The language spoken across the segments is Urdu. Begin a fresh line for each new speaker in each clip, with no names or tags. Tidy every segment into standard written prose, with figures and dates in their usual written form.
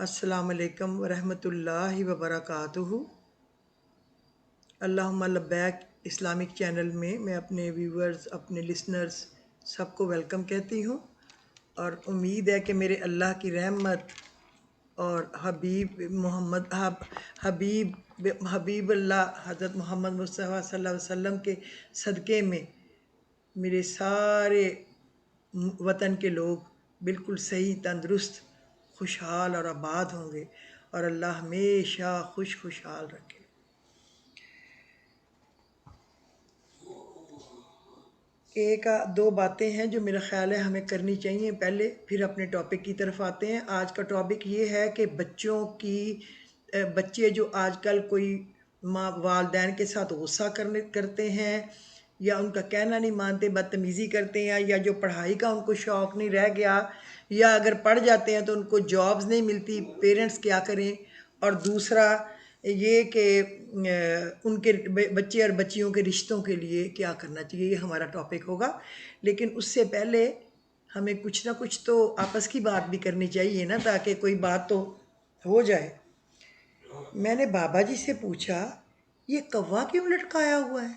السلام علیکم ورحمۃ اللہ وبرکاتہ۔ اللہم لبیک اسلامک چینل میں اپنے ویورز، اپنے لسنرز سب کو ویلکم کہتی ہوں، اور امید ہے کہ میرے اللہ کی رحمت اور حبیب اللہ حضرت محمد مصطفیٰ صلی اللہ علیہ وسلم کے صدقے میں میرے سارے وطن کے لوگ بالکل صحیح، تندرست، خوشحال اور آباد ہوں گے، اور اللہ ہمیشہ خوشحال رکھے۔ ایک دو باتیں ہیں جو میرا خیال ہے ہمیں کرنی چاہیے پہلے، پھر اپنے ٹاپک کی طرف آتے ہیں۔ آج کا ٹاپک یہ ہے کہ بچے جو آج کل کوئی والدین کے ساتھ غصہ کرتے ہیں، یا ان کا کہنا نہیں مانتے، بدتمیزی کرتے ہیں، یا جو پڑھائی کا ان کو شوق نہیں رہ گیا، یا اگر پڑھ جاتے ہیں تو ان کو جابز نہیں ملتی، پیرنٹس کیا کریں؟ اور دوسرا یہ کہ ان کے بچے اور بچیوں کے رشتوں کے لیے کیا کرنا چاہیے، یہ ہمارا ٹاپک ہوگا۔ لیکن اس سے پہلے ہمیں کچھ نہ کچھ تو آپس کی بات بھی کرنی چاہیے نا، تاکہ کوئی بات تو ہو جائے۔ میں نے بابا جی سے پوچھا، یہ کوا کیوں لٹکایا ہوا ہے؟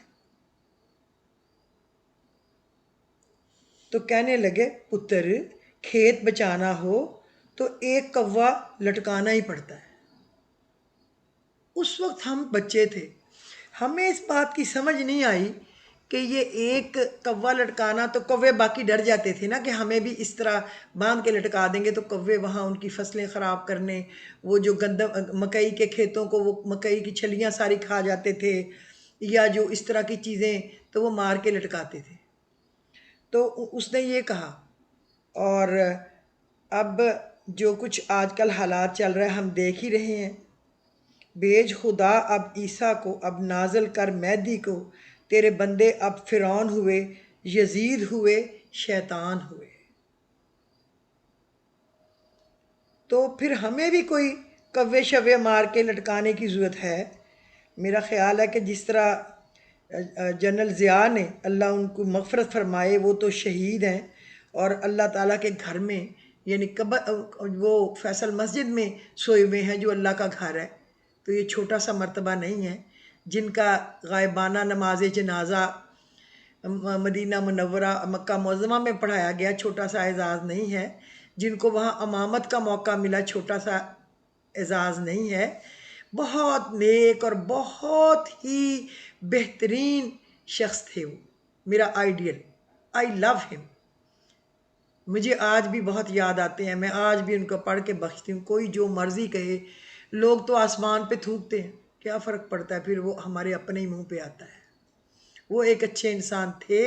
تو کہنے لگے، پتر کھیت بچانا ہو تو ایک کوا لٹکانا ہی پڑتا ہے۔ اس وقت ہم بچے تھے، ہمیں اس بات کی سمجھ نہیں آئی کہ یہ ایک کوا لٹکانا، تو کوے باقی ڈر جاتے تھے نا کہ ہمیں بھی اس طرح باندھ کے لٹکا دیں گے تو کوے وہاں ان کی فصلیں خراب کرنے، وہ جو مکئی کے کھیتوں کو وہ مکئی کی چھلیاں ساری کھا جاتے تھے، یا جو اس طرح کی چیزیں، تو وہ مار کے لٹکاتے تھے۔ تو اس نے یہ کہا، اور اب جو کچھ آج کل حالات چل رہے ہیں ہم دیکھ ہی رہے ہیں، بھیج خدا اب عیسیٰ کو، اب نازل کر مہدی کو، تیرے بندے اب فرعون ہوئے، یزید ہوئے، شیطان ہوئے۔ تو پھر ہمیں بھی کوئی کوے شوے مار کے لٹکانے کی ضرورت ہے؟ میرا خیال ہے کہ جس طرح جنرل ضیاء نے، اللہ ان کو مغفرت فرمائے، وہ تو شہید ہیں، اور اللہ تعالیٰ کے گھر میں، یعنی وہ فیصل مسجد میں سوئے ہوئے ہیں جو اللہ کا گھر ہے۔ تو یہ چھوٹا سا مرتبہ نہیں ہے، جن کا غائبانہ نماز جنازہ مدینہ منورہ مکہ معظمہ میں پڑھایا گیا، چھوٹا سا اعزاز نہیں ہے۔ جن کو وہاں امامت کا موقع ملا، چھوٹا سا اعزاز نہیں ہے۔ بہت نیک اور بہت ہی بہترین شخص تھے وہ، میرا آئیڈیل، آئی لو ہم۔ مجھے آج بھی بہت یاد آتے ہیں، میں آج بھی ان کو پڑھ کے بخشتی ہوں۔ کوئی جو مرضی کہے، لوگ تو آسمان پہ تھوکتے ہیں، کیا فرق پڑتا ہے، پھر وہ ہمارے اپنے ہی منہ پہ آتا ہے۔ وہ ایک اچھے انسان تھے،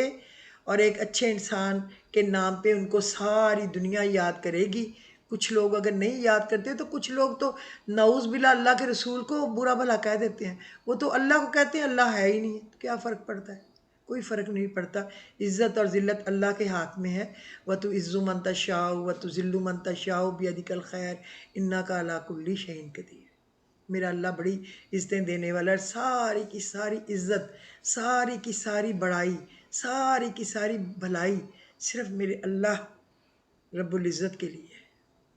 اور ایک اچھے انسان کے نام پہ ان کو ساری دنیا یاد کرے گی۔ کچھ لوگ اگر نہیں یاد کرتے تو کچھ لوگ تو نعوذ باللہ اللہ کے رسول کو برا بھلا کہہ دیتے ہیں، وہ تو اللہ کو کہتے ہیں اللہ ہے ہی نہیں، کیا فرق پڑتا ہے؟ کوئی فرق نہیں پڑتا۔ عزت اور ذلت اللہ کے ہاتھ میں ہے۔ وَتُعِزُّ مَن تَشَاءُ وَتُذِلُّ مَن تَشَاءُ بِيَدِكَ الْخَيْرُ إِنَّكَ عَلَىٰ كُلِّ شَيْءٍ قَدِيرٌ۔ میرا اللہ بڑی عزتیں دینے والا ہے، ساری کی ساری عزت، ساری کی ساری بڑائی، ساری کی ساری بھلائی صرف میرے اللہ رب العزت کے لیے ہے۔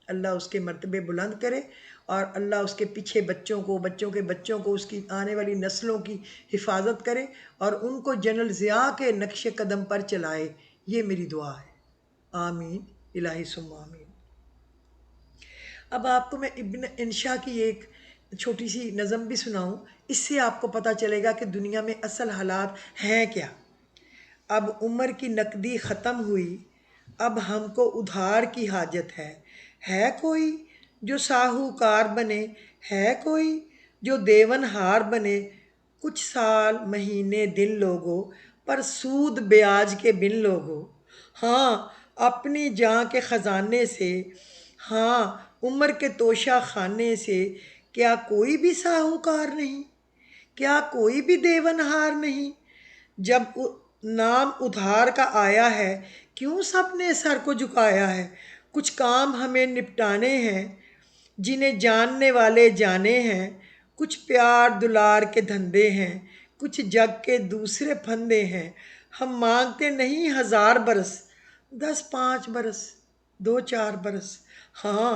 اللہ اس کے مرتبے بلند کرے، اور اللہ اس کے پیچھے بچوں کو، بچوں کے بچوں کو، اس کی آنے والی نسلوں کی حفاظت کرے، اور ان کو جنرل ضیاء کے نقش قدم پر چلائے۔ یہ میری دعا ہے، آمین الہی ثم آمین۔ اب آپ کو میں ابن انشا کی ایک چھوٹی سی نظم بھی سناؤں، اس سے آپ کو پتہ چلے گا کہ دنیا میں اصل حالات ہیں کیا۔ اب عمر کی نقدی ختم ہوئی، اب ہم کو ادھار کی حاجت ہے کوئی جو ساہوکار بنے، ہے کوئی جو دیون ہار بنے، کچھ سال مہینے دن لوگو، پر سود بیاج کے بن لوگو، ہاں اپنی جاں کے خزانے سے، ہاں عمر کے توشہ خانے سے، کیا کوئی بھی ساہوکار نہیں، کیا کوئی بھی دیون ہار نہیں؟ جب نام ادھار کا آیا ہے، کیوں سب نے سر کو جھکایا ہے؟ کچھ کام ہمیں نپٹانے ہیں، جنہیں جاننے والے جانے ہیں، کچھ پیار دلار کے دھندے ہیں، کچھ جگ کے دوسرے پھندے ہیں۔ ہم مانگتے نہیں 1000 برس، 10 5 برس، 2 4 برس، ہاں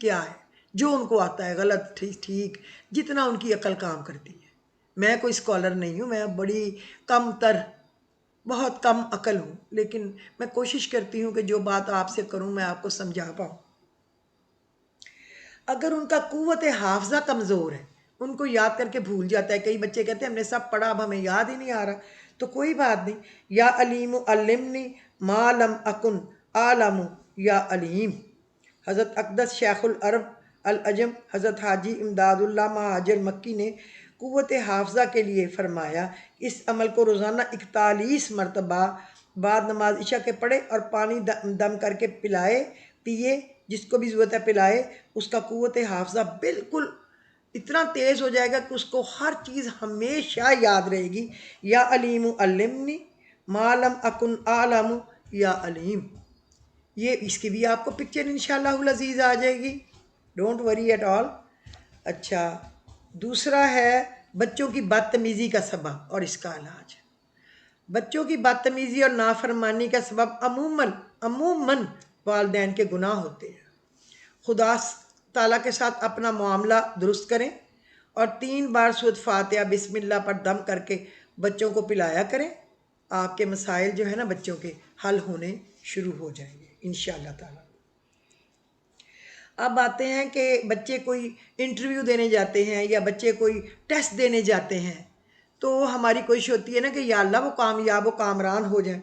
کیا ہے جو ان کو آتا ہے، غلط ٹھیک ٹھیک جتنا ان کی عقل کام کرتی ہے۔ میں کوئی اسکالر نہیں ہوں، میں بڑی کم تر، بہت کم عقل ہوں، لیکن میں کوشش کرتی ہوں کہ جو بات آپ سے کروں میں آپ کو سمجھا پاؤں۔ اگر ان کا قوت حافظہ کمزور ہے، ان کو یاد کر کے بھول جاتا ہے، کئی بچے کہتے ہیں ہم نے سب پڑھا اب ہمیں یاد ہی نہیں آ رہا، تو کوئی بات نہیں، یا علیم علمنی ما لم اکن عالم یا علیم۔ حضرت اقدس شیخ العرب العجم حضرت حاجی امداد اللہ مہاجر مکی نے قوت حافظہ کے لیے فرمایا، اس عمل کو روزانہ 41 مرتبہ بعد نماز عشاء کے پڑھے اور پانی دم کر کے پلائے پیے، جس کو بھی ضرورت ہے پلائے، اس کا قوت حافظہ بالکل اتنا تیز ہو جائے گا کہ اس کو ہر چیز ہمیشہ یاد رہے گی۔ یا علیم علمنی ما لم اکن عالم یا علیم، یہ اس کی بھی آپ کو پکچر انشاءاللہ العزیز آ جائے گی، ڈونٹ وری ایٹ آل۔ اچھا، دوسرا ہے بچوں کی بدتمیزی کا سبب اور اس کا علاج۔ بچوں کی بدتمیزی اور نافرمانی کا سبب عموماً والدین کے گناہ ہوتے ہیں۔ خدا تعالیٰ کے ساتھ اپنا معاملہ درست کریں اور 3 بار سورۃ فاتحہ بسم اللہ پر دم کر کے بچوں کو پلایا کریں، آپ کے مسائل جو ہے نا بچوں کے حل ہونے شروع ہو جائیں گے انشاءاللہ تعالیٰ۔ اب آتے ہیں کہ بچے کوئی انٹرویو دینے جاتے ہیں یا بچے کوئی ٹیسٹ دینے جاتے ہیں، تو ہماری کوشش ہوتی ہے نا کہ یا اللہ وہ کامیاب و کامران ہو جائیں،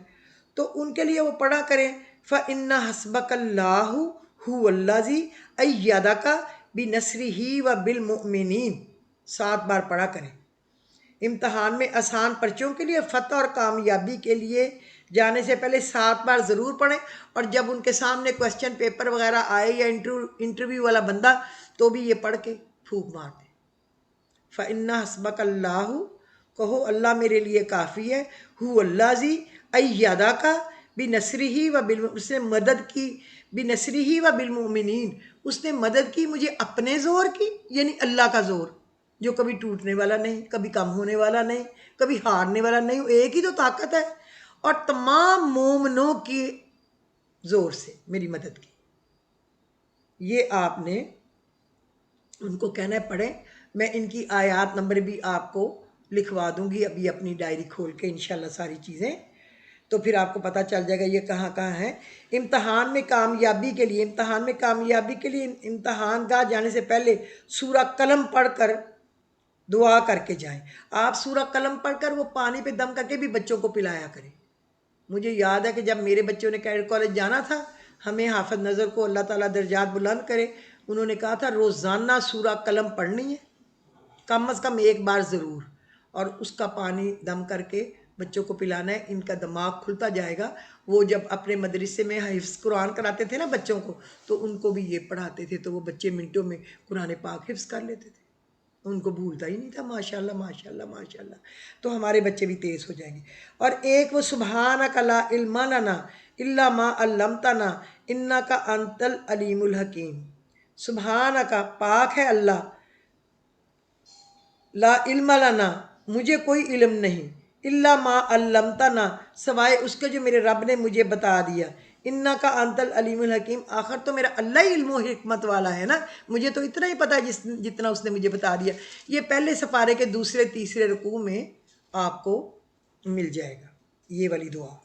تو ان کے لیے وہ پڑھا کریں فَإِنَّ حَسْبَكَ اللَّهُ هُوَ الَّذِي أَيَّدَكَ بِنَصْرِهِ وَبِالْمُؤْمِنِينَ، 7 بار پڑھا کریں۔ امتحان میں آسان پرچوں کے لیے، فتح اور کامیابی کے لیے جانے سے پہلے 7 بار ضرور پڑھیں، اور جب ان کے سامنے کوسچن پیپر وغیرہ آئے یا انٹرویو والا بندہ تو بھی یہ پڑھ کے پھونک مار دیں۔ فَإِنَّ حَسْبَكَ اللَّهُ، کہو اللہ میرے لیے کافی ہے، هُوَ الَّذِي أَيَّدَكَ بِنَصْرِهِ اس نے مدد کی، بِنَصْرِهِ وَبِالْمُؤْمِنِينَ اس نے مدد کی مجھے اپنے زور کی، یعنی اللہ کا زور جو کبھی ٹوٹنے والا نہیں، کبھی کم ہونے والا نہیں، کبھی ہارنے والا نہیں، ایک ہی تو طاقت ہے، اور تمام مومنوں کی زور سے میری مدد کی۔ یہ آپ نے ان کو کہنا ہے پڑھیں۔ میں ان کی آیات نمبر بھی آپ کو لکھوا دوں گی ابھی اپنی ڈائری کھول کے انشاءاللہ ساری چیزیں، تو پھر آپ کو پتہ چل جائے گا یہ کہاں کہاں ہے۔ امتحان میں کامیابی کے لیے، امتحان گاہ جانے سے پہلے سورہ قلم پڑھ کر دعا کر کے جائیں۔ آپ سورہ قلم پڑھ کر وہ پانی پہ دم کر کے بھی بچوں کو پلایا کریں۔ مجھے یاد ہے کہ جب میرے بچوں نے کیڈٹ کالج جانا تھا، ہمیں حافظ نظر کو اللہ تعالیٰ درجات بلند کرے، انہوں نے کہا تھا روزانہ سورہ قلم پڑھنی ہے، کم از کم 1 بار ضرور، اور اس کا پانی دم کر کے بچوں کو پلانا ہے، ان کا دماغ کھلتا جائے گا۔ وہ جب اپنے مدرسے میں حفظ قرآن کراتے تھے نا بچوں کو، تو ان کو بھی یہ پڑھاتے تھے، تو وہ بچے منٹوں میں قرآن پاک حفظ کر لیتے تھے، ان کو بھولتا ہی نہیں تھا، ماشاءاللہ ماشاءاللہ ماشاءاللہ۔ تو ہمارے بچے بھی تیز ہو جائیں گے۔ اور ایک وہ سبحانک لا علم لنا الا ما علمتنا انک انت العلیم الحکیم، سبحانک پاک ہے اللہ، لا علم لنا مجھے کوئی علم نہیں، الا ما علمتنا سوائے اس کے جو میرے رب نے مجھے بتا دیا، انک انت العلیم الحکیم، آخر تو میرا اللہ ہی علم و حکمت والا ہے نا، مجھے تو اتنا ہی پتا ہے جتنا اس نے مجھے بتا دیا۔ یہ پہلے سپارے کے دوسرے تیسرے رکوع میں آپ کو مل جائے گا یہ والی دعا۔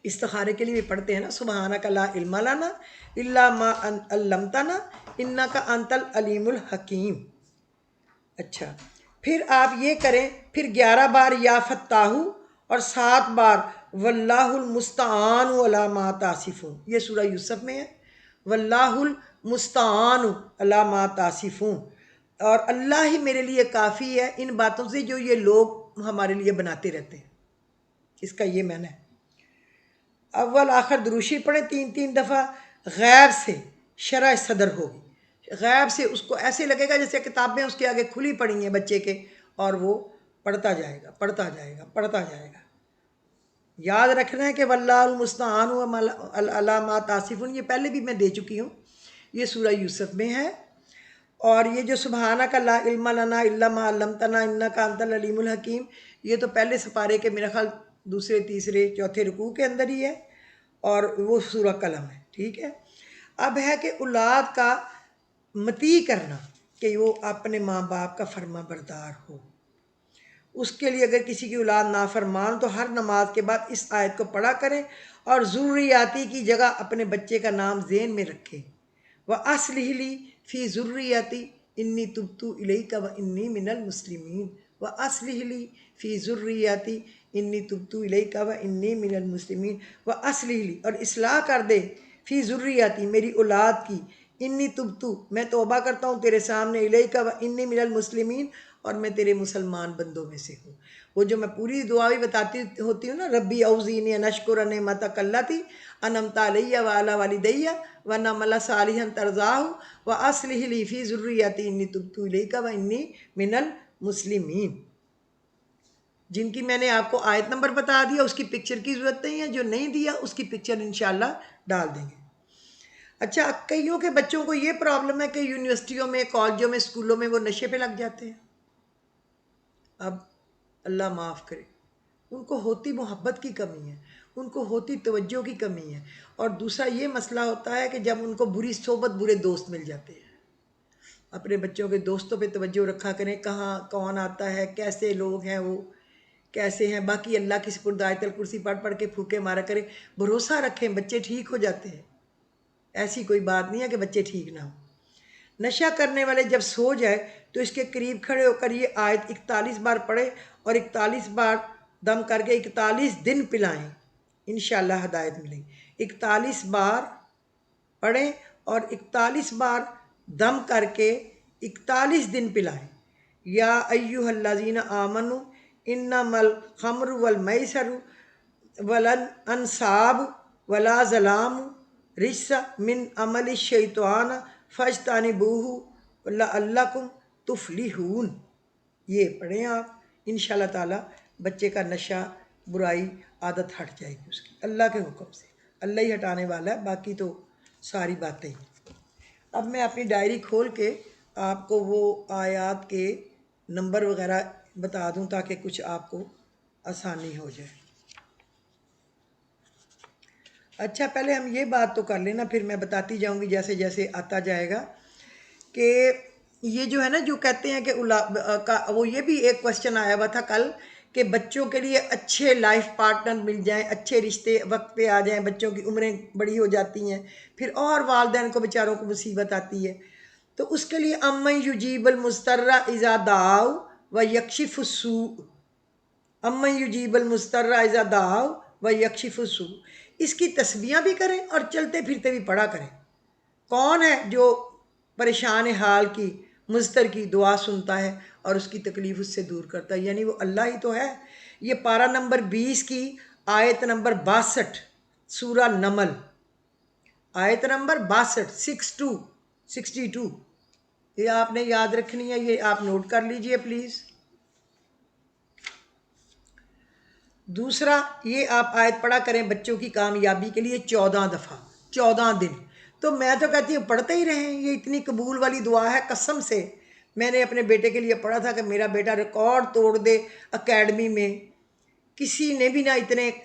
استخارے کے لیے بھی پڑھتے ہیں نا سبحانک لا علم لنا الا ما علمتنا انک انت العلیم الحکیم۔ اچھا، پھر آپ یہ کریں، پھر 11 بار یا فتاح اور 7 بار واللہ المستعان علی ما تصفون، یہ سورہ یوسف میں ہے، واللہ المستعان علی ما تصفون، اور اللہ ہی میرے لیے کافی ہے ان باتوں سے جو یہ لوگ ہمارے لیے بناتے رہتے ہیں، اس کا یہ معنی ہے۔ اول آخر دروشی پڑھیں 3 دفعہ، غیب سے شرح صدر ہوگی، غیب سے اس کو ایسے لگے گا جیسے کتابیں اس کے آگے کھلی پڑی ہیں بچے کے، اور وہ پڑھتا جائے گا پڑھتا جائے گا پڑھتا جائے گا۔ یاد رکھنا ہے کہ واللہ المستعان علی ما تصفون، یہ پہلے بھی میں دے چکی ہوں، یہ سورہ یوسف میں ہے۔ اور یہ جو سبحانک لا علم لنا الا ما علمتنا انک انت العلیم الحکیم، یہ تو پہلے سپارے کے میرا خیال دوسرے تیسرے چوتھے رکوع کے اندر ہی ہے، اور وہ سورہ قلم ہے، ٹھیک ہے۔ اب ہے کہ اولاد کا مطیع کرنا، کہ وہ اپنے ماں باپ کا فرما بردار ہو۔ اس کے لیے اگر کسی کی اولاد نافرمان تو ہر نماز کے بعد اس آیت کو پڑھا کریں اور ضروریاتی کی جگہ اپنے بچے کا نام ذہن میں رکھیں۔ وَأَصْلِحْ لِي فِي ذُرِّيَّتِي إِنِّي تُبْتُ إِلَيْكَ وَإِنِّي مِنَ الْمُسْلِمِينَ وَأَصْلِحْ لِي فِي ذُرِّيَّتِي إِنِّي تُبْتُ إِلَيْكَ وَإِنِّي مِنَ الْمُسْلِمِينَ وَأَصْلِحْ لِي، اور اصلاح کر دے، فی ذریتی میری اولاد کی، انی تبتو میں توبہ کرتا ہوں تیرے سامنے، الیک و انی من المسلمین اور میں تیرے مسلمان بندوں میں سے ہوں۔ وہ جو میں پوری دعا بھی بتاتی ہوتی ہوں نا، ربی اوزینی ان اشکر نعمتک التی انعمت علی وعلی والدی وان اعمل صالحا ترضاہ واصلح لی فی ذریتی انی تبت الیک وانی من المسلمین۔ جن کی میں نے آپ کو آیت نمبر بتا دیا، اس کی پکچر کی ضرورت نہیں ہے، جو نہیں دیا اس کی پکچر انشاءاللہ ڈال دیں گے۔ اچھا، کئیوں کے بچوں کو یہ پرابلم ہے کہ یونیورسٹیوں میں، کالجوں میں، اسکولوں میں وہ نشے پہ لگ جاتے ہیں۔ اب اللہ معاف کرے، ان کو ہوتی محبت کی کمی ہے، ان کو ہوتی توجہ کی کمی ہے، اور دوسرا یہ مسئلہ ہوتا ہے کہ جب ان کو بری صحبت، برے دوست مل جاتے ہیں۔ اپنے بچوں کے دوستوں پہ توجہ رکھا کریں، کہاں کون آتا ہے، کیسے لوگ ہیں، وہ کیسے ہیں۔ باقی اللہ کی سپرد آیت الکرسی پڑھ پڑھ کے پھوکے مارا کریں، بھروسہ رکھیں، بچے ٹھیک ہو جاتے ہیں۔ ایسی کوئی بات نہیں ہے کہ بچے ٹھیک نہ ہوں۔ نشہ کرنے والے جب سو جائے تو اس کے قریب کھڑے ہو کر یہ آیت 41 بار پڑھے اور 41 بار دم کر کے 41 دن پلائیں، انشاءاللہ ہدایت ملے گی۔ 41 بار پڑھیں اور 41 بار دم کر کے 41 دن پلائیں۔ یا ایہا الذین آمنوا انما الخمر والمیسر والانصاب والازلام رجس من عمل الشیطان فاجتنبوہ لعلکم تفلحون۔ یہ پڑھیں آپ، انشاءاللہ تعالی بچے کا نشہ، برائی، عادت ہٹ جائے گی اس کی، اللہ کے حکم سے۔ اللہ ہی ہٹانے والا ہے، باقی تو ساری باتیں ہی۔ اب میں اپنی ڈائری کھول کے آپ کو وہ آیات کے نمبر وغیرہ بتا دوں تاکہ کچھ آپ کو آسانی ہو جائے۔ اچھا، پہلے ہم یہ بات تو کر لینا، پھر میں بتاتی جاؤں گی جیسے جیسے آتا جائے گا، کہ یہ جو ہے نا، جو کہتے ہیں کہ وہ یہ بھی ایک کوسچن آیا ہوا تھا کل، کہ بچوں کے لیے اچھے لائف پارٹنر مل جائیں، اچھے رشتے وقت پہ آ جائیں، بچوں کی عمریں بڑی ہو جاتی ہیں، پھر اور والدین کو بیچاروں کو مصیبت آتی ہے، تو اس کے لیے امن یجیب المضطر اذا دعاؤ ویکشف السوء، امن یجیب المضطر اذا دعاؤ ویکشف السوء، اس کی تسبیحاں بھی کریں اور چلتے پھرتے بھی پڑھا کریں۔ کون ہے جو پریشان حال کی، مضطر کی دعا سنتا ہے اور اس کی تکلیف اس سے دور کرتا ہے؟ یعنی وہ اللہ ہی تو ہے۔ یہ پارہ نمبر 20 کی آیت نمبر 62 سورہ نمل، آیت نمبر 62 62، یہ آپ نے یاد رکھنی ہے، یہ آپ نوٹ کر لیجئے پلیز۔ دوسرا، یہ آپ آیت پڑھا کریں بچوں کی کامیابی کے لیے 14 دفعہ، 14 دن۔ تو میں تو کہتی ہوں پڑھتے ہی رہیں، یہ اتنی قبول والی دعا ہے، قسم سے۔ میں نے اپنے بیٹے کے لیے پڑھا تھا کہ میرا بیٹا ریکارڈ توڑ دے اکیڈمی میں، کسی نے بھی نہ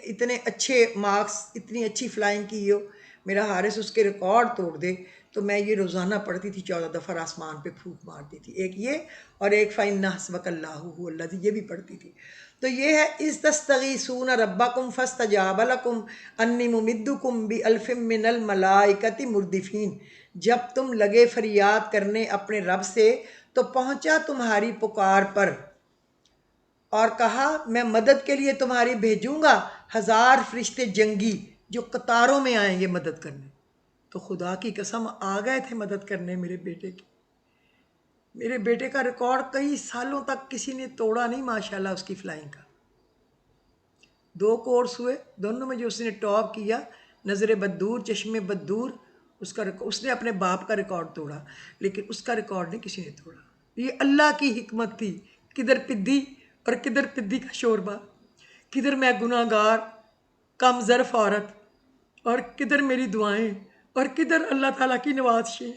اتنے اچھے مارکس، اتنی اچھی فلائنگ کی ہو، میرا حارث اس کے ریکارڈ توڑ دے۔ تو میں یہ روزانہ پڑھتی تھی 14 دفعہ، آسمان پہ پھونک مارتی تھی، ایک یہ اور ایک فَإِنَّ حَسْبَكَ اللَّهُ هُوَ الَّذِي، یہ بھی پڑھتی تھی۔ تو یہ ہے اِذْ تَسْتَغِیثُونَ رَبَّکُمْ فَاسْتَجَابَ لَکُمْ أَنِّی مُمِدُّکُمْ بِأَلْفٍ مِّنَ الْمَلَائِکَةِ مُرْدِفِینَ، جب تم لگے فریاد کرنے اپنے رب سے تو پہنچا تمہاری پکار پر، اور کہا میں مدد کے لیے تمہاری بھیجوں گا 1000 فرشتے جنگی جو قطاروں میں آئیں گے مدد کرنے۔ تو خدا کی قسم آ گئے تھے مدد کرنے میرے بیٹے کی۔ میرے بیٹے کا ریکارڈ کئی سالوں تک کسی نے توڑا نہیں، ماشاءاللہ اس کی فلائنگ کا۔ 2 کورس ہوئے، دونوں میں جو اس نے ٹاپ کیا، نظر بددور، چشم بددور، اس نے اپنے باپ کا ریکارڈ توڑا، لیکن اس کا ریکارڈ نہیں کسی نے توڑا۔ یہ اللہ کی حکمت تھی، کدھر پدھی اور کدھر پدھی کا شوربہ، کدھر میں گناہ گار کم ظرف عورت اور کدھر میری دعائیں اور کدھر اللہ تعالیٰ کی نوازشیں۔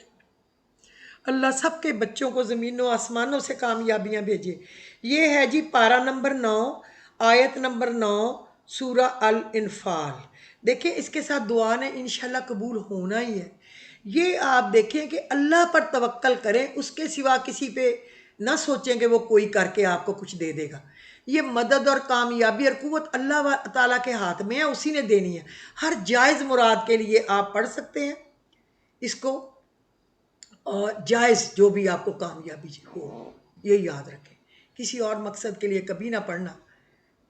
اللہ سب کے بچوں کو زمینوں آسمانوں سے کامیابیاں بھیجے۔ یہ ہے جی پارہ نمبر 9، آیت نمبر 9 سورہ الانفال۔ دیکھیں اس کے ساتھ دعا نے انشاءاللہ قبول ہونا ہی ہے، یہ آپ دیکھیں کہ اللہ پر توکل کریں، اس کے سوا کسی پہ نہ سوچیں کہ وہ کوئی کر کے آپ کو کچھ دے دے گا۔ یہ مدد اور کامیابی اور قوت اللہ تعالیٰ کے ہاتھ میں ہے، اسی نے دینی ہے۔ ہر جائز مراد کے لیے آپ پڑھ سکتے ہیں اس کو، اور جائز جو بھی آپ کو کامیابی ہو، یہ یاد رکھیں۔ کسی اور مقصد کے لیے کبھی نہ پڑھنا،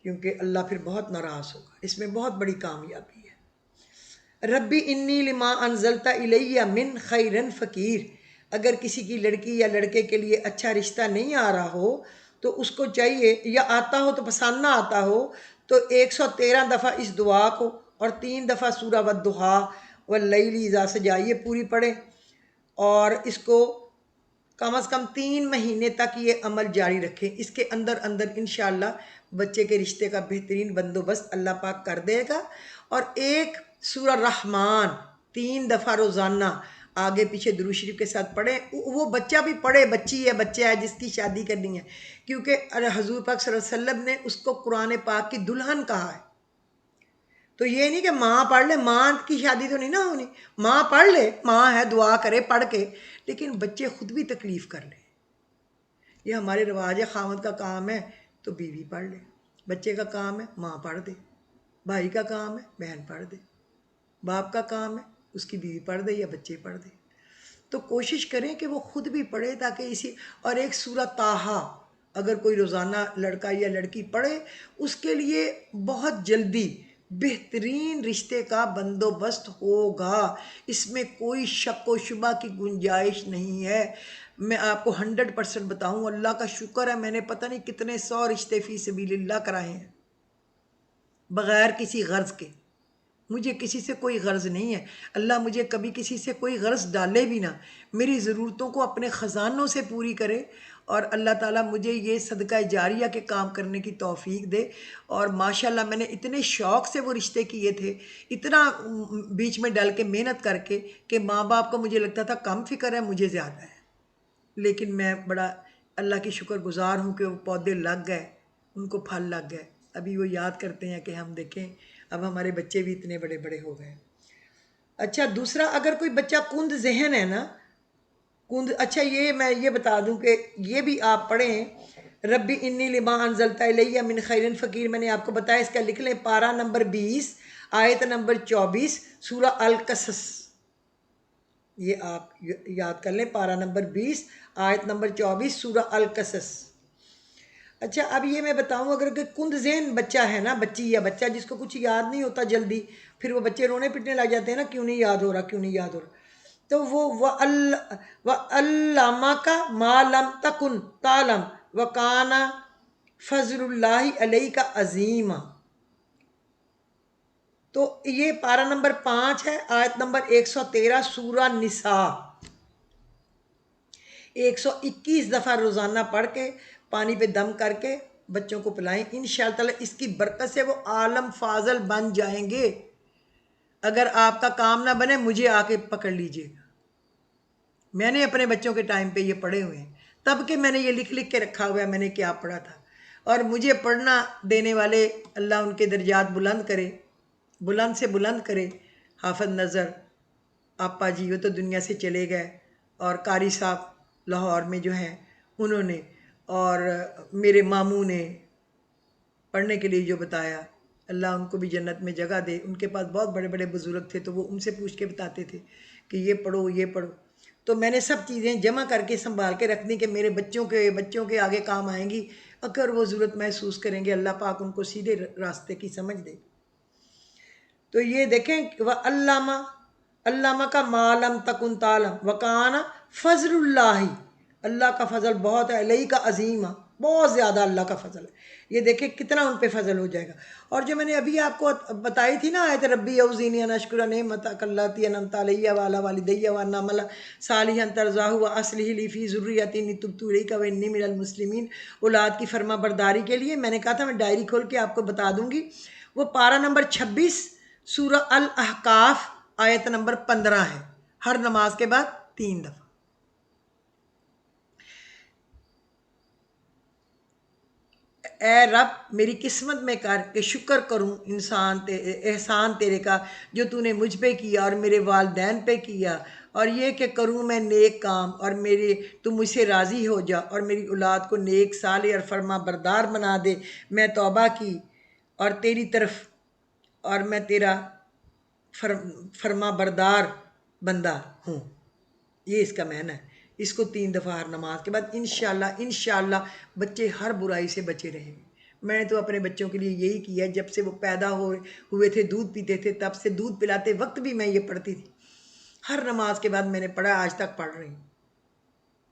کیونکہ اللہ پھر بہت ناراض ہوگا۔ اس میں بہت بڑی کامیابی ہے۔ ربی انی لما انزلت الیہ من خیر فقیر۔ اگر کسی کی لڑکی یا لڑکے کے لیے اچھا رشتہ نہیں آ رہا ہو تو اس کو چاہیے، یا آتا ہو تو پسند نہ آتا ہو، تو 113 دفعہ اس دعا کو اور 3 دفعہ سورہ والضحیٰ واللیل اذا سجا یہ پوری پڑھیں، اور اس کو کم از کم 3 مہینے تک یہ عمل جاری رکھیں۔ اس کے اندر انشاءاللہ بچے کے رشتے کا بہترین بندوبست اللہ پاک کر دے گا۔ اور ایک سورہ رحمان 3 دفعہ روزانہ آگے پیچھے درود شریف کے ساتھ پڑھیں۔ وہ بچہ بھی پڑھے، بچی ہے، بچہ ہے جس کی شادی کرنی ہے، کیونکہ حضور پاک صلی اللہ علیہ وسلم نے اس کو قرآن پاک کی دلہن کہا ہے۔ تو یہ نہیں کہ ماں پڑھ لے، ماں کی شادی تو نہیں نہ ہونی، ماں پڑھ لے، ماں ہے دعا کرے پڑھ کے، لیکن بچے خود بھی تکلیف کر لیں۔ یہ ہمارے رواج ہے، خاوند کا کام ہے تو بیوی پڑھ لے، بچے کا کام ہے ماں پڑھ دے، بھائی کا کام ہے بہن پڑھ دے، باپ کا کام ہے اس کی بیوی پڑھ دے یا بچے پڑھ دے۔ تو کوشش کریں کہ وہ خود بھی پڑھے، تاکہ اور ایک سورہ طٰہٰ اگر کوئی روزانہ لڑکا یا لڑکی پڑھے، اس کے لیے بہت جلدی بہترین رشتے کا بندوبست ہوگا۔ اس میں کوئی شک و شبہ کی گنجائش نہیں ہے۔ میں آپ کو 100% بتاؤں، اللہ کا شکر ہے میں نے پتہ نہیں کتنے 100 رشتے فی سبیل اللہ کرائے ہیں، بغیر کسی غرض کے۔ مجھے کسی سے کوئی غرض نہیں ہے، اللہ مجھے کبھی کسی سے کوئی غرض ڈالے بھی نہ، میری ضرورتوں کو اپنے خزانوں سے پوری کرے، اور اللہ تعالیٰ مجھے یہ صدقہ جاریہ کے کام کرنے کی توفیق دے۔ اور ماشاءاللہ میں نے اتنے شوق سے وہ رشتے کیے تھے، اتنا بیچ میں ڈل کے محنت کر کے، کہ ماں باپ کو مجھے لگتا تھا کم فکر ہے، مجھے زیادہ ہے، لیکن میں بڑا اللہ کی شکر گزار ہوں کہ وہ پودے لگ گئے، ان کو پھل لگ گئے۔ ابھی وہ یاد کرتے ہیں کہ ہم دیکھیں اب ہمارے بچے بھی اتنے بڑے بڑے ہو گئے۔ اچھا دوسرا، اگر کوئی بچہ کند ذہن ہے نا، اچھا یہ میں یہ بتا دوں کہ یہ بھی آپ پڑھیں، ربی انی لما انزلت الیہ من خیر فقیر، میں نے آپ کو بتایا، اس کا لکھ لیں، پارہ نمبر 20 آیت نمبر 24 سورہ القصص، یہ آپ یاد کر لیں، پارہ نمبر 20 آیت نمبر 24 سورہ القصص۔ اچھا اب یہ میں بتاؤں، اگر کہ کند ذہن بچہ ہے نا، بچی یا بچہ جس کو کچھ یاد نہیں ہوتا جلدی، پھر وہ بچے رونے پٹنے لگ جاتے ہیں نا، کیوں نہیں یاد ہو رہا، کیوں نہیں یاد ہو رہا، تو وہ وَعَلَّمَكَ مَا لَمْ تَكُنْ تَعْلَمْ وَكَانَ فَضْلُ اللَّهِ عَلَيْكَ عَظِيمًا۔ تو یہ پارہ نمبر 5 ہے، آیت نمبر 113 سورہ نساء، 121 دفعہ روزانہ پڑھ کے پانی پہ دم کر کے بچوں کو پلائیں، انشاءاللہ تعالی اس کی برکت سے وہ عالم فاضل بن جائیں گے۔ اگر آپ کا کام نہ بنے مجھے آ کے پکڑ لیجئے گا، میں نے اپنے بچوں کے ٹائم پہ یہ پڑھے ہوئے ہیں، تب کہ میں نے یہ لکھ لکھ کے رکھا ہوا ہے میں نے کیا پڑھا تھا، اور مجھے پڑھنا دینے والے اللہ ان کے درجات بلند کرے، بلند سے بلند کرے۔ حافظ نظر آپا جی وہ تو دنیا سے چلے گئے، اور قاری صاحب لاہور میں جو ہیں انہوں نے، اور میرے ماموں نے پڑھنے کے لیے جو بتایا، اللہ ان کو بھی جنت میں جگہ دے۔ ان کے پاس بہت بڑے بڑے بزرگ تھے تو وہ ان سے پوچھ کے بتاتے تھے کہ یہ پڑھو یہ پڑھو، تو میں نے سب چیزیں جمع کر کے سنبھال کے رکھ دی کہ میرے بچوں کے آگے کام آئیں گی، اگر وہ ضرورت محسوس کریں گے، اللہ پاک ان کو سیدھے راستے کی سمجھ دے۔ تو یہ دیکھیں، علامہ کا ما لم تکن تعلم وکان فضل اللہ، اللہ کا فضل بہت ہے، علیہ کا عظیم، بہت زیادہ اللہ کا فضل ہے۔ یہ دیکھیں کتنا ان پہ فضل ہو جائے گا۔ اور جو میں نے ابھی آپ کو بتائی تھی نا آیت، ربی اوزینی ان اشکر نعمتک اللاتی انعمت علی وعلی والدی وان اعمل صالحا ترضاہ واصلح لی فی ذریتی انی تبت الیک وانی من المسلمین، اولاد کی فرما برداری کے لیے میں نے کہا تھا میں ڈائری کھول کے آپ کو بتا دوں گی، وہ پارہ نمبر 26 سورہ الاحقاف آیت نمبر 15 ہے، ہر نماز کے بعد 3 دفعہ۔ اے رب میری قسمت میں کر کہ شکر کروں احسان تیرے کا جو تو نے مجھ پہ کیا اور میرے والدین پہ کیا اور یہ کہ کروں میں نیک کام اور تو مجھ سے راضی ہو جا اور میری اولاد کو نیک صالح اور فرما بردار بنا دے۔ میں توبہ کی اور تیری طرف اور میں تیرا فرما بردار بندہ ہوں۔ یہ اس کا معنی ہے۔ اس کو 3 دفعہ ہر نماز کے بعد انشاءاللہ بچے ہر برائی سے بچے رہیں گے۔ میں نے تو اپنے بچوں کے لیے یہی کیا ہے، جب سے وہ پیدا ہوئے تھے دودھ پیتے تھے، تب سے دودھ پلاتے وقت بھی میں یہ پڑھتی تھی۔ ہر نماز کے بعد میں نے پڑھا، آج تک پڑھ رہی ہوں۔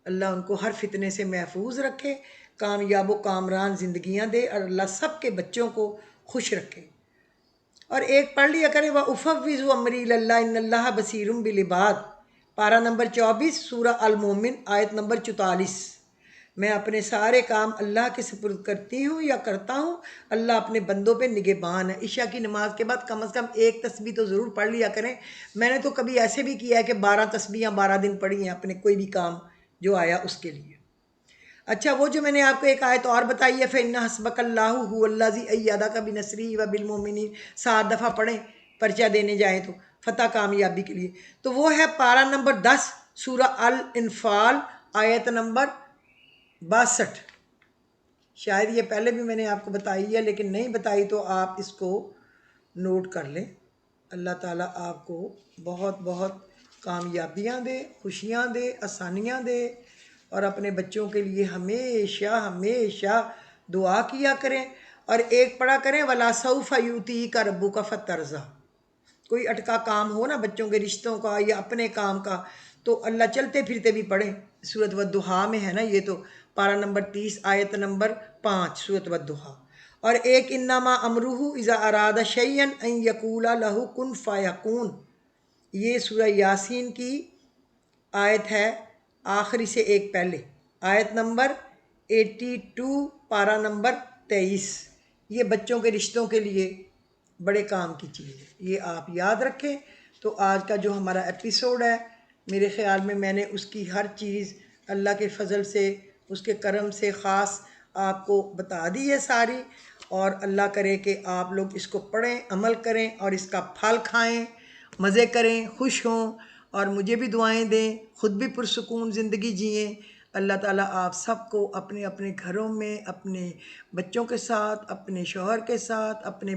اللہ ان کو ہر فتنے سے محفوظ رکھے، کامیاب و کامران زندگیاں دے، اور اللہ سب کے بچوں کو خوش رکھے۔ اور ایک پڑھ لیا کریں وَأُفَوِّضُ أَمْرِي إِلَى اللَّهِ إِنَّ اللَّهَ بَصِيرٌ بِالْعِبَادِ، پارہ نمبر 24 سورہ المومن آیت نمبر 44۔ میں اپنے سارے کام اللہ کے سپرد کرتی ہوں یا کرتا ہوں، اللہ اپنے بندوں پہ نگہبان ہے۔ عشاء کی نماز کے بعد کم از کم ایک تسبیح تو ضرور پڑھ لیا کریں۔ میں نے تو کبھی ایسے بھی کیا ہے کہ 12 تسبیحاں 12 دن پڑھی ہیں اپنے کوئی بھی کام جو آیا اس کے لیے۔ اچھا، وہ جو میں نے آپ کو ایک آیت اور بتائی ہے فَإِنَّ حَسْبَكَ اللَّهُ هُوَ الَّذِي أَيَّدَكَ بِنَصْرِهِ وَبِالْمُؤْمِنِينَ، 7 دفعہ پڑھیں پرچہ دینے جائیں تو فتح کامیابی کے لیے۔ تو وہ ہے پارہ نمبر 10 سورہ الانفال آیت نمبر 62۔ شاید یہ پہلے بھی میں نے آپ کو بتائی ہے، لیکن نہیں بتائی تو آپ اس کو نوٹ کر لیں۔ اللہ تعالیٰ آپ کو بہت بہت کامیابیاں دے، خوشیاں دے، آسانیاں دے، اور اپنے بچوں کے لیے ہمیشہ ہمیشہ دعا کیا کریں۔ اور ایک پڑھا کریں وَلَا سَوْفَ يُؤْتِيكَ رَبُّكَ فَتَرْضَىٰ۔ کوئی اٹکا کام ہو نا بچوں کے رشتوں کا یا اپنے کام کا، تو اللہ چلتے پھرتے بھی پڑھیں۔ سورۃ والضحیٰ میں ہے نا یہ تو، پارہ نمبر 30 آیت نمبر 5 سورۃ والضحیٰ۔ اور ایک انما امرہ اذا اراد شیئا ان یقول لہ کن فیکون، یہ سورہ یاسین کی آیت ہے، آخری سے ایک پہلے، آیت نمبر 82 پارہ نمبر 23۔ یہ بچوں کے رشتوں کے لیے بڑے کام کی چیز ہے، یہ آپ یاد رکھیں۔ تو آج کا جو ہمارا ایپیسوڈ ہے، میرے خیال میں نے اس کی ہر چیز اللہ کے فضل سے، اس کے کرم سے خاص آپ کو بتا دی ہے ساری۔ اور اللہ کرے کہ آپ لوگ اس کو پڑھیں، عمل کریں، اور اس کا پھل کھائیں، مزے کریں، خوش ہوں، اور مجھے بھی دعائیں دیں، خود بھی پرسکون زندگی جئیں۔ اللہ تعالیٰ آپ سب کو اپنے اپنے گھروں میں اپنے بچوں کے ساتھ، اپنے شوہر کے ساتھ، اپنے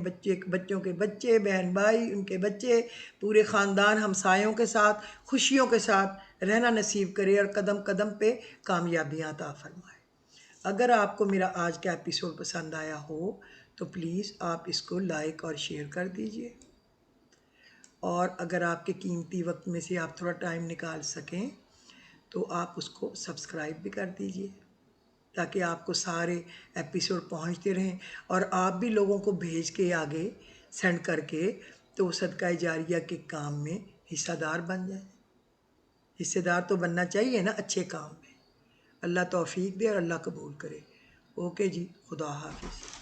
بچوں کے بچے، بہن بھائی، ان کے بچے، پورے خاندان ہمسایوں کے ساتھ خوشیوں کے ساتھ رہنا نصیب کرے، اور قدم قدم پہ کامیابیاں عطا فرمائے۔ اگر آپ کو میرا آج کا ایپیسوڈ پسند آیا ہو تو پلیز آپ اس کو لائک اور شیئر کر دیجئے، اور اگر آپ کے قیمتی وقت میں سے آپ تھوڑا ٹائم نکال سکیں تو آپ اس کو سبسکرائب بھی کر دیجئے، تاکہ آپ کو سارے ایپیسوڈ پہنچتے رہیں، اور آپ بھی لوگوں کو بھیج کے آگے سینڈ کر کے تو صدقہ جاریہ کے کام میں حصہ دار بن جائیں۔ حصہ دار تو بننا چاہیے نا اچھے کام میں۔ اللہ توفیق دے اور اللہ قبول کرے۔ اوکے جی، خدا حافظ۔